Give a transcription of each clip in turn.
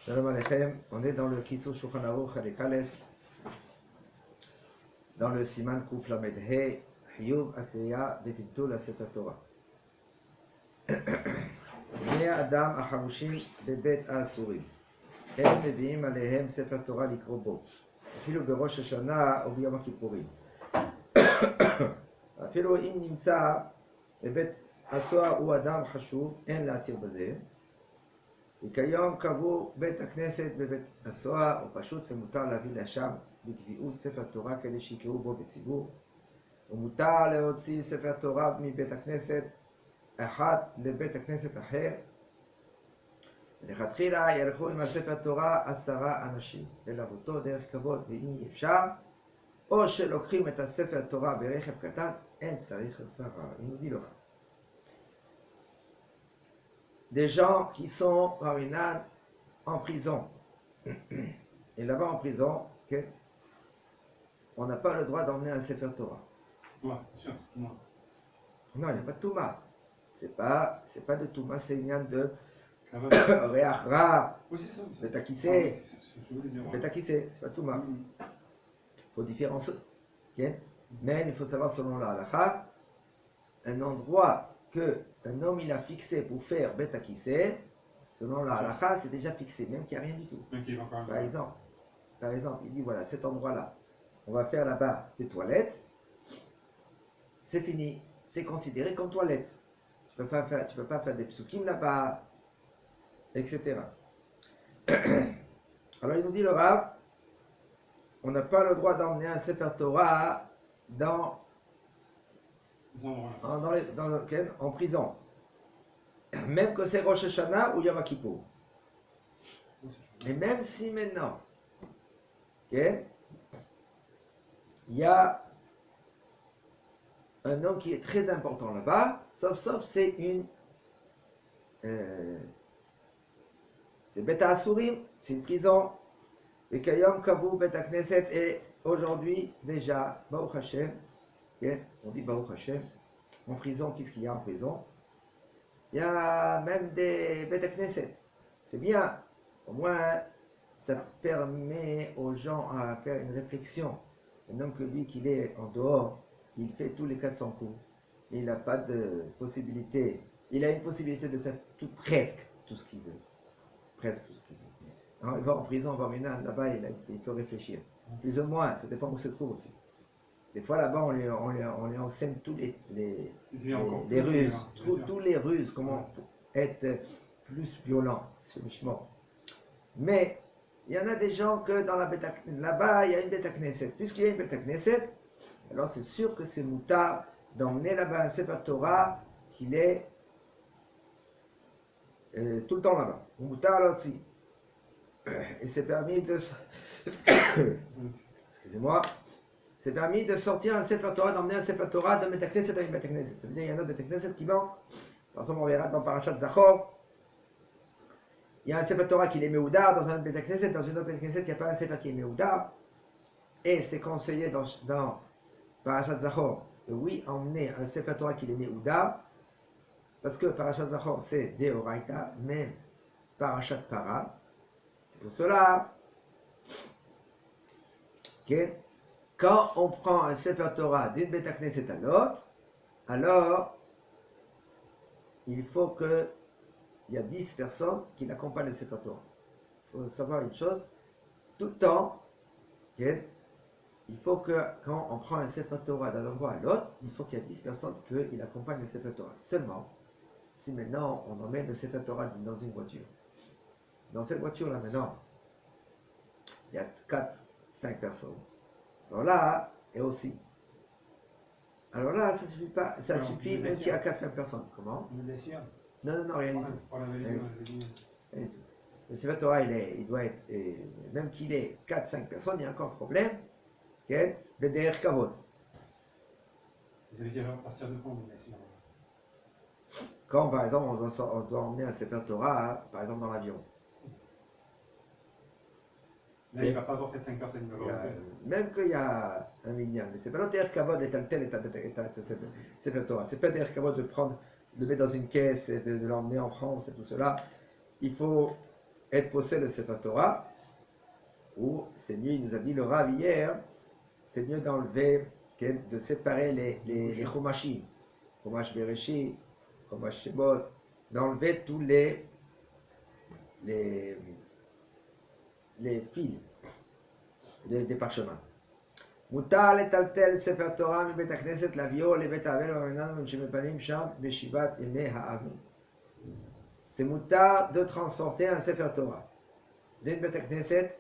Shalom Aleichem, on est dans le Kitzur Shulchan Aruch Chelek Aleph, dans le Siman Kuf Lamed He, Chiyuv Akriya Betiltul HaSefer Torah. בני האדם החמושים בבית האסורים, הם מביאים עליהם ספר תורה לקרוא בו, אפילו בראש השנה או ביום הכיפורים. אפילו אם נמצא בבית הסוהר הוא אדם חשוב, אין להתיר בזה. וכיום קבעו בית הכנסת בבית הסוהר, או פשוט זה מותר להביא לשם בקביעות ספר תורה כדי שיקראו בו בציבור, ומותר להוציא ספר תורה מבית הכנסת אחד לבית הכנסת אחר, ולכתחילה ילכו עם הספר תורה 10 אנשים, ללוותו דרך כבוד, ואם אי אפשר, או שלוקחים את הספר תורה ברכב קטן, אין צריך 10. Il nous dit le rab. Des gens qui sont en prison. Et là-bas en prison, okay, on n'a pas le droit d'emmener un sefer Torah. Ouais, bien sûr, moi. Non, il n'y a pas de Touma. C'est pas de Touma, c'est une de Kavod. Reachra, Oui, c'est ça. c'est- Betakissé. Ah oui, c'est ce que je voulais dire. ouais. Betakissé, c'est pas Touma. Il faut différencier. Okay? Mais il faut savoir selon la halakha, un endroit que un homme il a fixé pour faire Betakissé, selon la halakha, c'est déjà fixé, même qu'il n'y a rien du tout. Ok, il va quand même. Par exemple, il dit voilà, cet endroit-là, on va faire là-bas des toilettes, c'est fini, c'est considéré comme toilette. Tu peux pas faire des psukim là-bas, etc. Alors il nous dit le Rav, on n'a pas le droit d'emmener un Sefer Torah en prison, même que c'est Rosh Hashanah ou Yom Kippur. Et même si maintenant, il y a un homme qui est très important là-bas, sauf c'est c'est Beta Asurim, c'est une prison. Et Kayom Kavu Beta Knesset, et aujourd'hui déjà, Baruch Hashem, on dit Baruch Hashem, en prison, qu'est-ce qu'il y a en prison? Il y a même des Beta Knesset. C'est bien, au moins ça permet aux gens à faire une réflexion. Un homme que lui, qu'il est en dehors, il fait tous les 400 coups. Il n'a pas de possibilité. Il a une possibilité de faire presque tout ce qu'il veut. Presque tout ce qu'il veut. Alors, il va en prison, il va en Ménane, là-bas, il peut réfléchir. Plus ou moins, ça dépend où il se trouve aussi. Des fois, là-bas, on lui enseigne tous les ruses, tous les ruses, comment être plus violent, c'est méchant. Mais, il y en a des gens que dans là-bas, il y a une Beta Knesset. Puisqu'il y a une Beta Knesset, alors c'est sûr que c'est moutard d'emmener là-bas un Sefer Torah qu'il est tout le temps là-bas. Moutard là aussi. Et c'est permis de excusez-moi, c'est permis de sortir un Sefer Torah, d'emmener un Sefer Torah de Beta Knesset à une Beta Knesset. Ça veut dire qu'il y en a des Beta Knesset qui vont, par exemple on verra dans Parashat Zachor, il y a un Sefer Torah qui est Meoudar dans un Beta Knesset, dans une autre Beta Knesset il n'y a pas un Sefer qui est Meoudar, et c'est conseillé dans Parashat Zachor de oui emmener un Sefer Torah qui est Meoudar, parce que Parashat Zachor c'est Deoraita, même Parashat Para. C'est pour cela que quand on prend un Sefer Torah d'une Beta Knesset à l'autre, alors il faut qu'il y a 10 personnes qui l'accompagnent le Sefer Torah. Il faut savoir une chose, tout le temps, il faut que quand on prend un Sefer Torah d'un endroit à l'autre, il faut qu'il y ait 10 personnes qui accompagnent le Sefer Torah. Seulement, si maintenant on emmène le Sefer Torah dans une voiture, dans cette voiture-là, maintenant, il y a 4-5 personnes. Alors là, et aussi. Alors là, ça ne suffit pas. Ça suffit même qu'il y a 4-5 personnes. Comment? Non, rien du tout. Rien du tout. Le Sefer Torah, il doit être, même qu'il ait 4-5 personnes, il y a encore un problème. BDR Kavod. Vous allez dire à partir de quand vous laissez Quand, par exemple, on doit emmener un Sefer Torah, par exemple, dans l'avion. Là, il ne va pas avoir 4-5 personnes. Il va avoir Même qu'il y a un minyan, mais c'est pas l'autre Kavod et tel Sefer Torah. C'est pas der Kavod de le mettre dans une caisse et de l'emmener en France et tout cela. Il faut être possède le Sefer Torah, ou c'est mieux, il nous a dit le Rav hier, c'est mieux d'enlever, de séparer les Chumashim, Chumash Bereshit, Chumash Shemot, d'enlever tous les fils des parchemins. מותר לטלטל ספר תורה מבית הכנסת להביאו לבית האבל והמנן שמפנים שם בשבעת ימי האבל. C'est moutar de transporter un Sefer Torah d'une Beth Knesset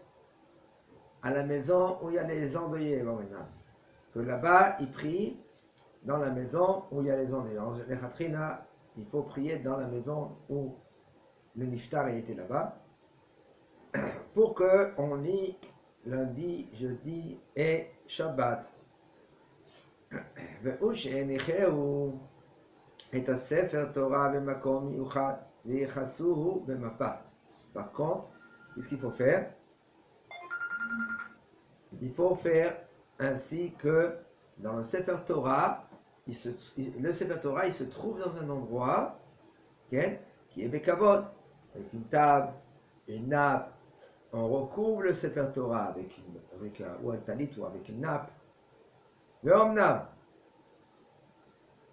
à la maison où il y a les endeuillés. Que là-bas, il prie dans la maison où il y a les endeuillés. Les Khatrina, il faut prier dans la maison où le Niftar était là-bas pour qu'on lit lundi, jeudi et Shabbat. והוא שהניחהו את הספר תורה במקום מיוחד ויחסוהו במפה. Par contre, qu'est-ce qu'il faut faire? Il faut faire ainsi que dans le Sefer Torah, le Sefer Torah il se trouve dans un endroit qui est Bekavod, avec une table, une nappe. On recouvre le Sefer Torah ou un talit ou avec une nappe. ואומנם,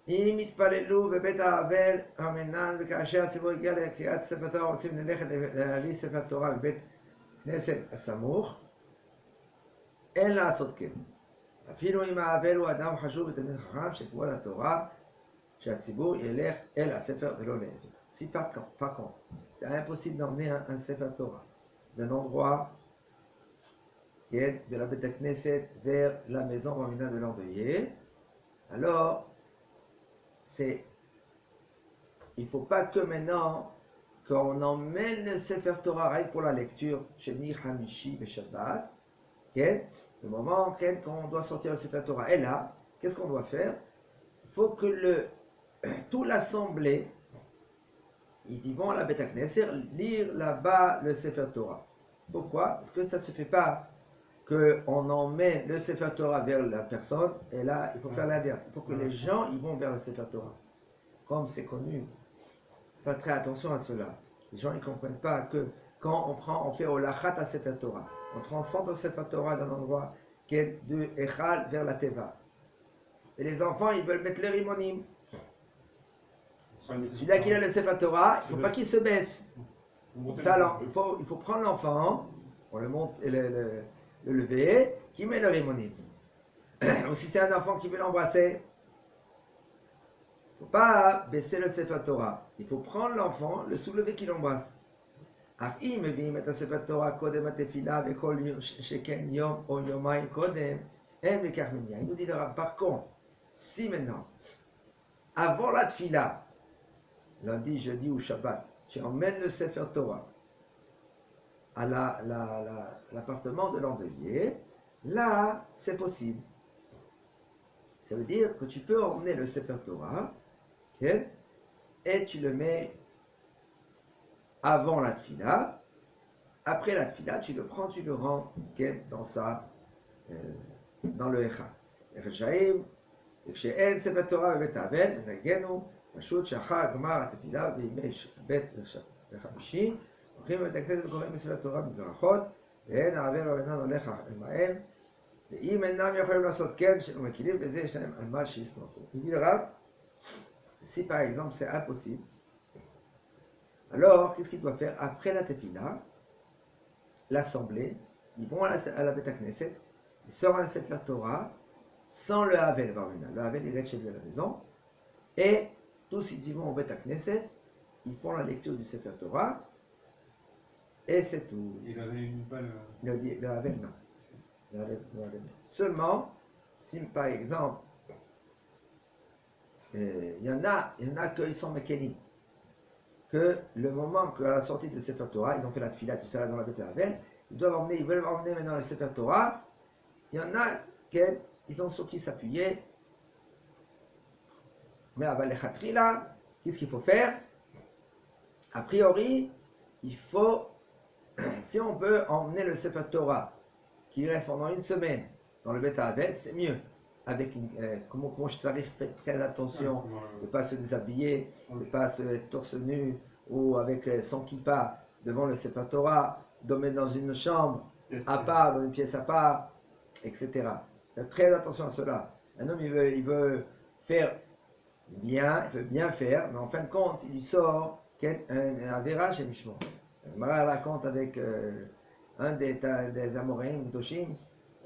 אם יתפללו בבית האבל המנן וכאשר הציבור הגיע לקריאת ספר תורה רוצים ללכת להביא ספר תורה בבית כנסת הסמוך, אין לעשות כן. אפילו אם האבל הוא אדם חשוב ותלמיד חכם שכבוד התורה שהציבור ילך אל הספר ולא להפך. Si par contre, c'est impossible d'emmener un Sefer Torah d'un endroit qui est de la Beth Knesset vers la maison Ramina de l'endeuillé, alors il ne faut pas que maintenant qu'on emmène le Sefer Torah pour la lecture Sheni, Hamishi et Shabbat, le moment qu'on doit sortir le Sefer Torah. Et là, qu'est-ce qu'on doit faire? Il faut que toute l'assemblée, ils y vont à la Beth Knesset lire là-bas le Sefer Torah. Pourquoi? Parce que ça ne se fait pas qu'on emmène le Sefer Torah vers la personne, et là, il faut faire l'inverse. Il faut que les gens ils vont vers le Sefer Torah. Comme c'est connu, faites très attention à cela. Les gens ne comprennent pas que quand on fait Olachat à Sefer Torah, on transporte le Sefer Torah d'un endroit qui est de Echal vers la Teva. Et les enfants, ils veulent mettre les rimonim. Celui-là qui a le Sefer Torah, il ne faut pas qu'il se baisse. Ça, alors, il faut prendre l'enfant, on le monte et le lever, qui met le rimonim. Ou si c'est un enfant qui veut l'embrasser, il ne faut pas baisser le Sefer Torah. Il faut prendre l'enfant, le soulever qu'il embrasse. Il nous dit par contre, si maintenant, avant la tfila, lundi, jeudi ou Shabbat, tu emmènes le Sefer Torah à l'appartement de l'endeuillé, là, c'est possible. Ça veut dire que tu peux emmener le Sefer Torah, et tu le mets avant la tfila. Après la tfila, tu le prends, tu le rends dans le Echa. וכשאין ספר תורה בבית האבל, מנגנו פשוט שאחר גמר התפילה בימי בית וחמישי, הולכים לבית הכנסת וקוראים בספר תורה בברכות, ואין האבל והמנן הולך עמהם, ואם אינם יכולים לעשות כן, שלא מקילים, וזה יש להם על מה שיסמכו. Il dit le Rav, si par exemple c'est impossible, alors qu'est-ce qu'il doit faire? Après la tefila, l'assemblée, ils vont à la Beth Knesset, ils sortent un Sefer Torah, sans le Havel Varmina. Le Havel, il reste chez lui à la maison. Et tous, ils y vont au Beth Knesset, ils font la lecture du Sefer Torah, et c'est tout. Il avait une balle. Le Havel, non. Le Havel, non. Seulement, si par exemple, il y en a qui sont mécaniques, que le moment que à la sortie de Sefer Torah, ils ont fait la tefila, tout ça dans la Beth Havel, ils veulent emmener maintenant le Sefer Torah. Il y en a ils ont sur qui s'appuyer. Mais avec les khatrila, qu'est-ce qu'il faut faire? A priori, il faut, si on peut emmener le Sefer Torah, qui reste pendant une semaine dans le Beth Havel, c'est mieux. Avec comment je savais, faites très attention de ne pas se déshabiller, de ne pas se torse nu, ou avec son kippa, devant le Sefer Torah, doit mettre dans une chambre à part, dans une pièce à part, etc. Faites très attention à cela. Un homme, il veut faire bien, il veut bien faire, mais en fin de compte, il lui sort un Avera chez Mishmon. Mara raconte avec un des Amoréens, Toshim,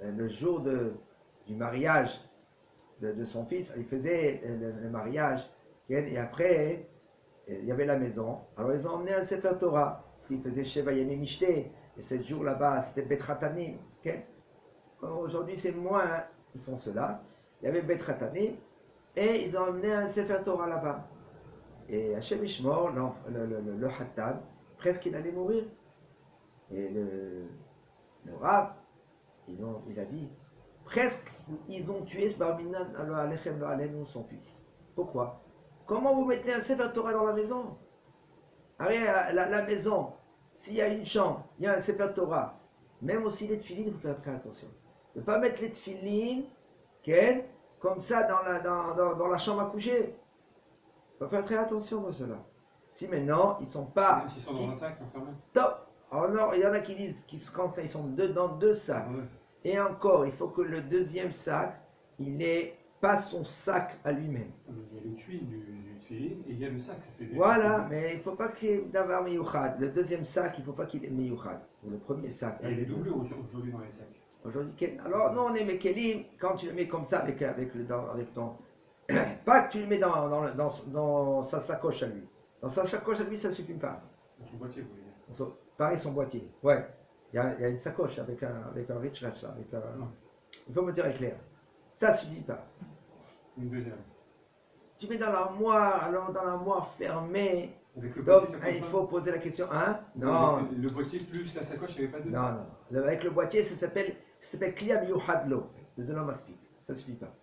le jour du mariage de son fils, il faisait le mariage, et après, il y avait la maison. Alors ils ont emmené un Sefer Torah, parce qu'il faisait Sheva Yemim Mishte, et 7 jours là-bas, c'était Betratanim. Aujourd'hui, c'est moins, ils font cela. Il y avait Betratanim, et ils ont emmené un Sefer Torah là-bas. Et Hachem Ishmor, le Hattan, presque il allait mourir. Et le Rav, il a dit, presque ils ont tué Barminan Alechem Alenu, son fils. Pourquoi? Comment vous mettez un Sefer Torah dans la maison? La maison, s'il y a une chambre, il y a un Sefer Torah, même aussi les tefilines, il faut faire très attention. Ne pas mettre les tefilines comme ça dans la chambre à coucher. Il faut faire très attention de cela. Si maintenant, ils ne sont pas... S'ils sont dans un sac, enfermés. Top. Alors, il y en a qui disent qu'ils sont dans 2 sacs. Ouais. Et encore, il faut que le deuxième sac, il n'ait pas son sac à lui-même. Il y a le tuile du tuile et il y a le sac. Ça fait des Voilà, sacs. mais il ne faut pas qu'il y ait d'avoir miyuchad. Le deuxième sac, il ne faut pas qu'il ait miyuchad. Ou le premier sac. Il y a des doublures aujourd'hui dans les sacs. Aujourd'hui, alors nous on est Mekelim, quand tu le mets comme ça avec ton... Pas que tu le mets dans sa sacoche à lui. Dans sa sacoche à lui, ça ne suffit pas. Dans son boîtier, vous voulez dire. Pareil son boîtier. Ouais. Il y a une sacoche avec un rich là. Il faut me dire clair. Ça ne suffit pas. Une deuxième. Tu mets dans l'armoire, alors dans l'armoire fermée. Avec le Donc boîtier, ça compte il pas. faut poser la question, hein? Non. Le boîtier plus la sacoche, il n'y avait pas deux. Non. Avec le boîtier, ça s'appelle Kliab Yuhadlo. Les hommes aspic. Ça ne suffit pas.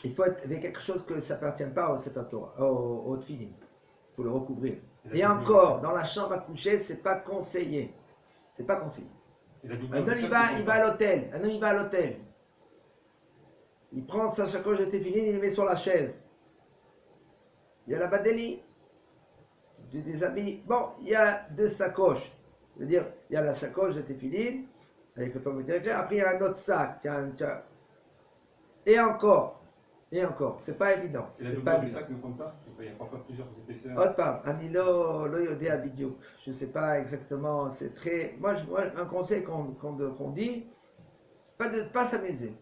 Il faut être avec quelque chose que ça n'appartient pas au Sefer Torah, au Tfilin. Il faut le recouvrir. Et encore, dans la chambre à coucher, c'est pas conseillé. C'est pas conseillé. Un homme, il va à l'hôtel. Un homme, il va à l'hôtel. Il prend sa sacoche de Tefilin, il le met sur la chaise. Il y a là-bas des lits, des habits. Bon, il y a 2 sacoches. Je veux dire, il y a la sacoche de Tefilin, avec le forme clair. Après, il y a un autre sac. Et encore, c'est pas évident. Et la C'est doublure pas du évident. sac ne compte pas. Il y a parfois plusieurs épaisseurs. Autre part, Anilo, Loyodé Abidjouk. Je ne sais pas exactement, c'est très. Moi, un conseil qu'on dit, c'est pas de ne pas s'amuser.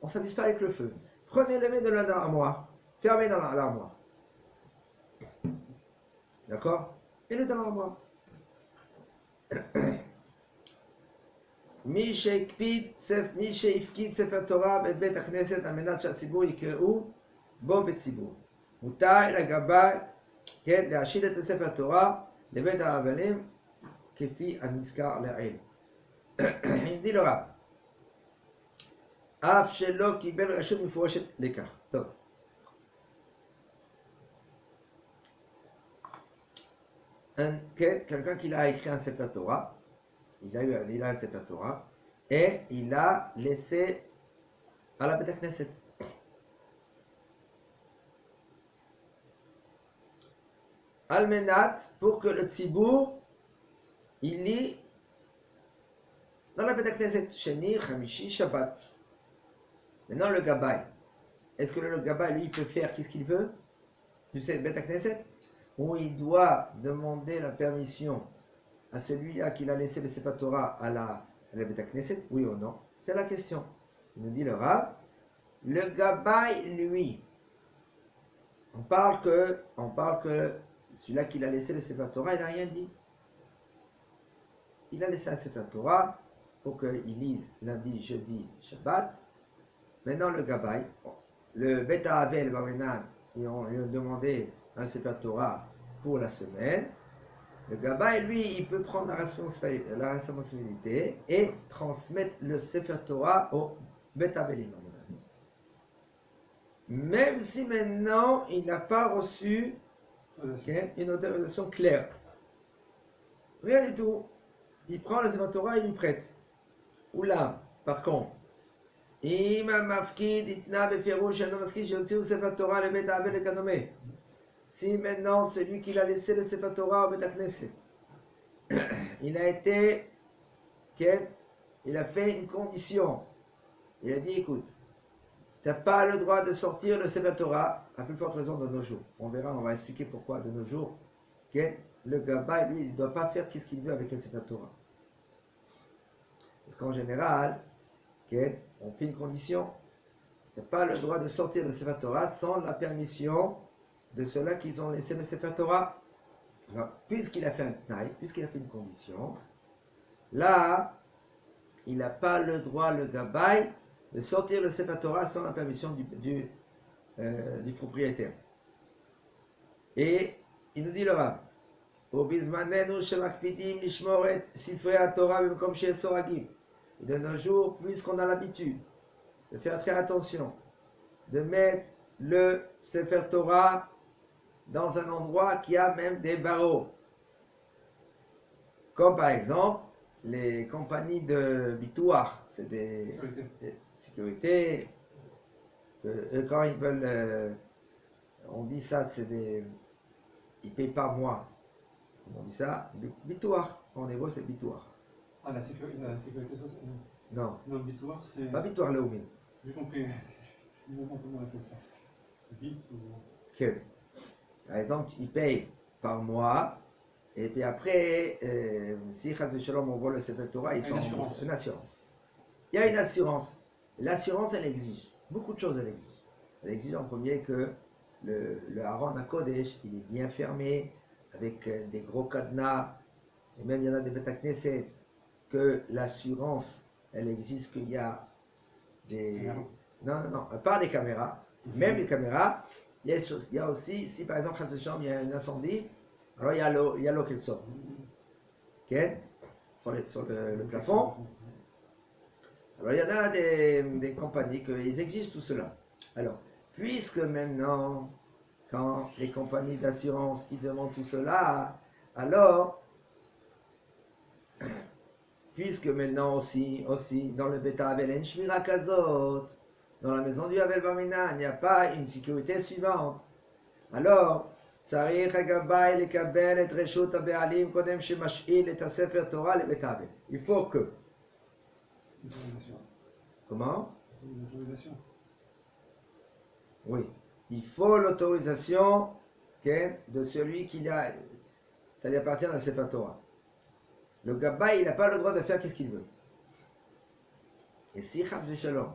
On ne s'amuse pas avec le feu. Prenez-le, mettez dans l'armoire. Fermez dans l'armoire. D'accord? Et le dans l'armoire. מי שהפקיד ספר תורה בבית הכנסת על מנת שהציבור יקראו בו בציבור. מותר לגביי להשאיל את ספר תורה לבית הרבנים כפי הנזכר לעיל. dit le רב, אף שלא קיבל רשות מפורשת לכך. טוב. Quelqu'un qui a écrit un Sefer Torah, il a un Sefer Torah, et il l'a laissé à la Beit Knesset. Almenat, pour que le Tzibour, il lit dans la Beit Knesset, Sheni, Chamishi, Shabbat. Maintenant le Gabay. Est-ce que le Gabay, lui, peut faire qu'est-ce qu'il veut du Beit Knesset? Ou il doit demander la permission à celui-là qui a laissé le Sefer Torah à la Beit Knesset, oui ou non? C'est la question. Il nous dit le Rav, le Gabay, lui, on parle que celui-là qui a laissé le Sefer Torah, il n'a rien dit. Il a laissé un Sefer Torah pour qu'il lise lundi, jeudi, Shabbat. Maintenant le Gabay, le Beit Avel, le Barmenan, ils ont demandé un Sefer Torah pour la semaine. Le Gabay, lui, il peut prendre la responsabilité et transmettre le Sefer Torah au Beit Avelim. Même si maintenant, il n'a pas reçu une autorisation claire. Rien du tout. Il prend le Sefer Torah et il lui prête. Oula, par contre, si maintenant celui qui a laissé le Sefer Torah au Beit Knesset, il a été, quel? Il a fait une condition. Il a dit, écoute, tu n'as pas le droit de sortir le Sefer Torah, à plus forte raison de nos jours. On verra, on va expliquer pourquoi de nos jours. Le Gabbai, lui, il ne doit pas faire ce qu'il veut avec le Sefer Torah. Parce qu'en général, on fait une condition. Tu n'as pas le droit de sortir le Sefer Torah sans la permission de ceux-là qui ont laissé le Sefer Torah. Alors, puisqu'il a fait un tnaï, puisqu'il a fait une condition, là, il n'a pas le droit, le Gabbai, de sortir le Sefer Torah sans la permission du propriétaire. Et il nous dit le Rav, de nos jours, puisqu'on a l'habitude de faire très attention, de mettre le Sefer Torah dans un endroit qui a même des barreaux, comme par exemple les compagnies de Bitouar, c'est des sécurités. Quand ils veulent, on dit ça, c'est des, ils payent par mois. On dit ça, Bitouar. En hébreu, c'est Bitouar. Ah, la sécurité sociale? Non. Non, Bitouar, c'est. Pas Bitouar Léoumi. J'ai compris. Je ne sais pas comment on appelle ça. Bitouar. Que, par exemple, ils payent par mois. Et puis après, si Chaz Shalom on voit le Sefer Torah, ils sont une assurance. Il y a une assurance. L'assurance, elle exige. Beaucoup de choses, elle exige. Elle exige en premier que le Haron HaKodesh, il est bien fermé, avec des gros cadenas, et même il y en a des Beth Knesset, que l'assurance, elle exige qu'il y a des... Non, pas des caméras. Même les caméras, il y a aussi, si par exemple, il y a un incendie, alors il y a l'eau qui sort. Okay? Sur le plafond. Alors il y en a des compagnies qui exigent tout cela. Alors, puisque maintenant, quand les compagnies d'assurance ils demandent tout cela, alors, puisque maintenant aussi dans le Beta Avel en Shmira Kazot, dans la maison du Avel Baminan, il n'y a pas une sécurité suivante. Alors, צריך הגבאי לקבל את רשות הבעלים קודם שמשאיל את הספר תורה לבית האבל. Il faut que. Comment? Une autorisation. Oui. Il faut l'autorisation de celui qui a. Ça lui appartient à la Sefer Torah. Le gabbai, il n'a pas le droit de faire ce qu'il veut. Et si Chas V'Shalom,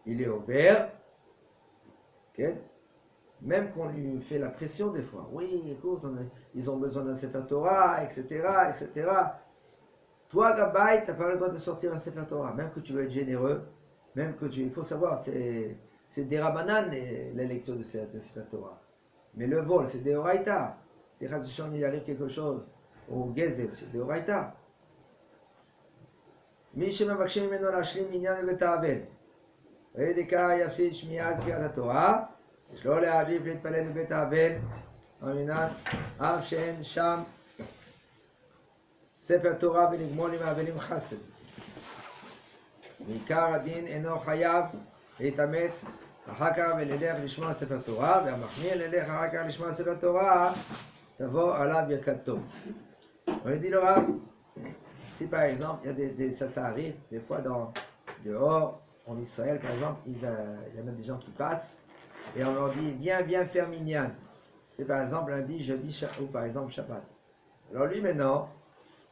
il est ouvert, même qu'on lui fait la pression des fois, oui, écoute, ils ont besoin d'un Sefer Torah, etc., etc. Toi, Gabbai, tu n'as pas le droit de sortir un Sefer Torah, même que tu veux être généreux, même que il faut savoir, c'est des Rabbanan, la lecture de Sefer Torah. Mais le vol, c'est des Oraïta. Si Chazushan, il arrive quelque chose, au Gezel, c'est des Oraïta. מי שמבקשים ממנו להשלים עניין בבית האבל, וידי כך יפסיד שמיעת קריאת התורה, יש לו להעדיף להתפלל בבית האבל, על מנת אף שאין שם ספר תורה ולגמול עם האבלים חסד. בעיקר הדין אינו חייב להתאמץ אחר כך וללך לשמוע ספר תורה, והמחמיר ללך אחר כך לשמוע ספר תורה, תבוא עליו ברכתו. On dit le Rav, si par exemple, il y a ça arrive, des fois dehors, en Israël par exemple, il y en a des gens qui passent, et on leur dit, viens faire minyan. C'est par exemple lundi, jeudi, ou par exemple Shabbat. Alors lui maintenant,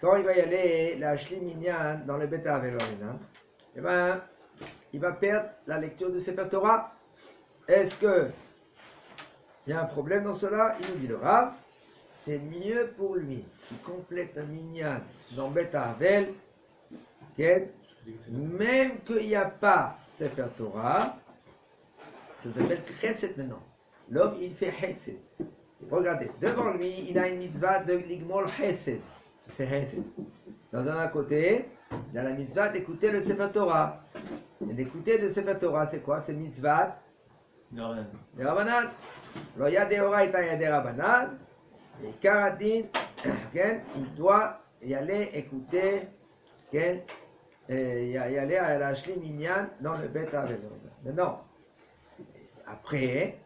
quand il va y aller, la Shli minyan dans le Beta Avel, eh ben, il va perdre la lecture de Sefer Torah. Est-ce que il y a un problème dans cela? Il nous dit le Rav, c'est mieux pour lui qu'il complète un minyan dans Beta Avel, même qu'il n'y a pas Sefer Torah. Ça s'appelle Chesed maintenant. L'homme, il fait Chesed. Regardez, devant lui, il a une mitzvah de l'igmol Chesed. Il fait Chesed. Dans un côté, il a la mitzvah d'écouter le Sefer Torah. Et d'écouter le Sefer Torah, c'est quoi? C'est mitzvah des Rabbanan. Alors, il y a des Oraïta, il y a des Rabbanan. Et Karadin, il doit y aller écouter, y aller à la Shli Minyan dans le Beta Avel. Maintenant, après,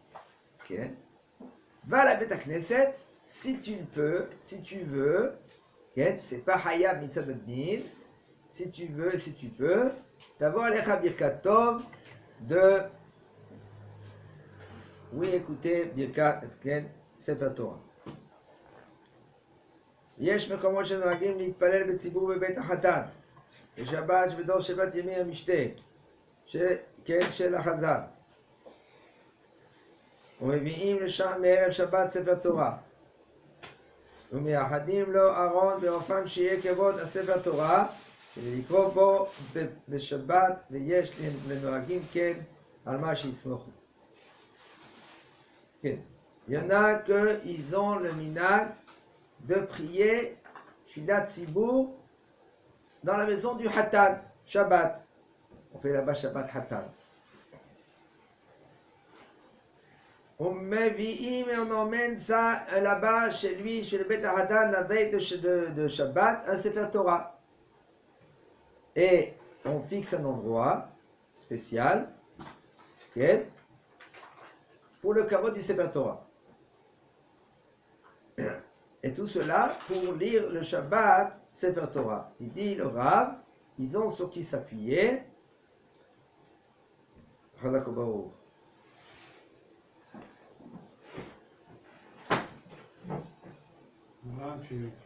va à la Beta Knesset, si tu veux, c'est pas Hayab Mitzad Adnin. Si tu veux, si tu peux, d'abord Alecha Birkat Tov de. Oui, écoutez, Birkat Sefer Torah. יש מקומות שנוהגים להתפלל בציבור בבית החתן, בשבת שבדור שבת ימי המשתה, של החז"ל. ומביאים לשם מערב שבת ספר תורה. ומייחדים לו ארון באופן שיהיה כבוד הספר תורה, כדי לקרוא בו בשבת, ויש לנוהגים כן על מה שיסמוכו. כן. Il y en a qu'ils ont le minhag de prier Filat Sibour dans la maison du Hatan, Shabbat. On fait là-bas Shabbat Hatan. On emmène ça là-bas chez lui, chez le Beth Hatan, la veille de Shabbat, un Sefer Torah. Et on fixe un endroit spécial pour le kavod du Sefer Torah. Et tout cela pour lire le Shabbat Sefer Torah. Il dit le Rav, ils ont sur qui s'appuyer. Là,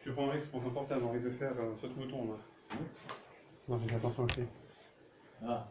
tu prends un risque pour ton portable, on risque de faire saute mouton là. Non, j'ai fait attention aussi. Ah.